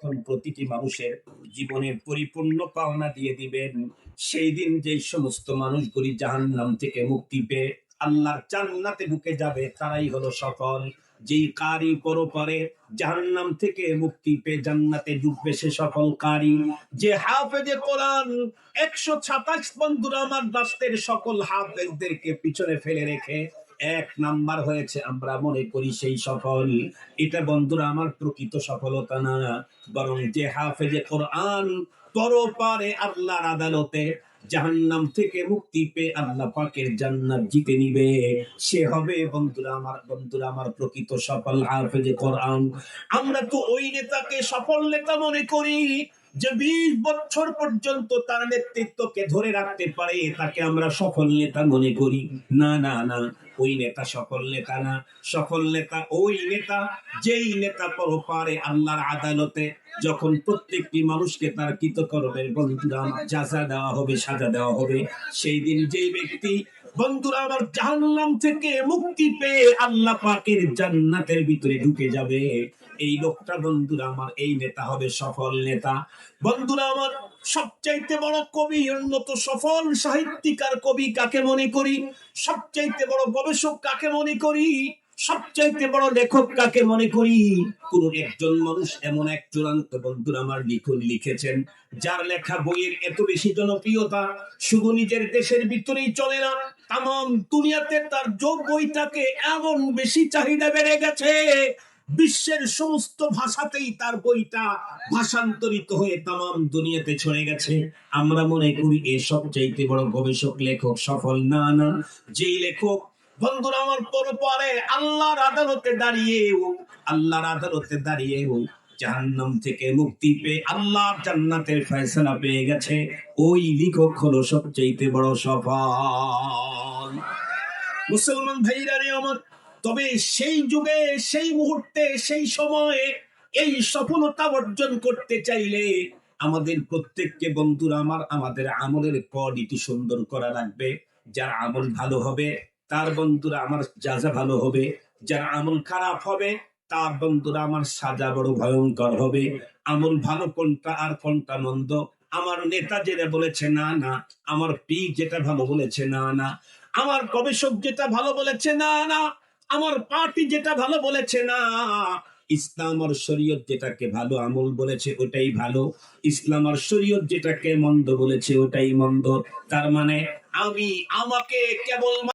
যখন প্রতিটি মানুষের জীবনের পরিপূর্ণ পাওনা দিয়ে দিবেন, সেই দিন যেই সমস্ত মানুষগুলি জাহান্নাম থেকে মুক্তি পেয়ে আল্লাহর জান্নাতে ঢুকে যাবে তারাই হলো সফল। যেই কারি পরপারে জাহান্নাম থেকে মুক্তি পেয়ে জান্নাতে ঢুকবে সে সফল কারি। যে হাফেজে কোরআন 127 বন্ধুরা আমার রাষ্ট্রের সকল হাফেজদেরকে পিছনে ফেলে রেখে 1 নাম্বার হয়েছে, আমরা মনে করি সেই সফল। এটা বন্ধুরা আমার প্রকৃত সফলতা না, বরং যে হাফেজে কোরআন পরপারে আল্লাহর আদালতে জাহান্নাম থেকে মুক্তি পেয়ে আল্লাহ পাকের জান্নাত জিতে নিবে, সে হবে বন্ধুরা আমার প্রকৃত সফল হাফেজে কোরআন। আমরা তো ওই নেতাকে সফল নেতা মনে করি যে 20 বছর পর্যন্ত তার নেতৃত্বকে ধরে রাখতে পারে, তাকে আমরা সফল নেতা মনে করি। না না না, ওই নেতা সফল নেতা না। সফল নেতা ওই নেতা যেই নেতা পরপারে আল্লাহর আদালতে যখন প্রত্যেকটি মানুষকে তার কৃতকর্মের বন্ধুরা যাজা দেওয়া হবে, সাজা দেওয়া হবে, সেই দিন যেই ব্যক্তি বন্ধুরা আমার জাহান্নাম থেকে মুক্তি পেয়ে আল্লাহ পাকের জান্নাতের ভিতরে ঢুকে যাবে, এই লোকটা বন্ধুরা আমার এই নেতা হবে সফল নেতা। বন্ধুরা আমার সবচাইতে বড় কবি, উন্নত সফল সাহিত্যিক আর কবি কাকে মনে করি? সবচাইতে বড় গবেষক কাকে মনে করি? সবচাইতে বড় লেখক কাকে মনে করি? কোন একজন মানুষ এমন এক চূড়ান্ত বন্ধুরা আমার লিখেছেন, যার লেখা বইয়ের এত বেশি জনপ্রিয়তা শুধু নিজের দেশের ভিতরেই চলে না, তাম দুনিয়াতে তার যোগ বইটাকে এমন বেশি চাহিদা বেড়ে গেছে, বিশ্বের সমস্ত ভাষাতেই তার বইটা ভাষান্তরিত হয়ে তাম দুনিয়াতে ছড়ে গেছে। আমরা মনে করি এ সবচাইতে বড় গবেষক লেখক সফল। না না, যেই লেখক বন্ধুরা আমার পরপারে আল্লাহর আদালতে দাঁড়িয়েও জাহান্নাম থেকে মুক্তি পেয়ে আল্লাহর জান্নাতের ফয়সালা পেয়ে গেছে, ওই লেখক হলো সবচাইতে বড় সফল। মুসলমান ভাইরা রে আমার, তবে সেই যুগে, সেই মুহূর্তে, সেই সময়ে এই সফলতা অর্জন করতে চাইলে আমাদের প্রত্যেককে বন্ধুরা আমার আমাদের আমলের কোয়ালিটি সুন্দর করা লাগবে। যার আমল ভালো হবে তার বন্ধুরা আমার যাজা ভালো হবে, যার আমল খারাপ হবে তার বন্ধুরা আমার সাজা বড় ভয়ঙ্কর হবে। আমল ভালো কোনটা আর কোনটা মন্দ, আমার নেতা যেটা বলেছে না না, আমার পীর যেটা ভালো বলেছে না না, আমার গবেষক যেটা ভালো বলেছে না না, আমার পার্টি যেটা ভালো বলেছে না, ইসলাম আর শরীয়ত যেটাকে ভালো আমল বলেছে ওটাই ভালো, ইসলাম আর শরীয়ত যেটাকে মন্দ বলেছে ওটাই মন্দ। তার মানে আমাকে কেবল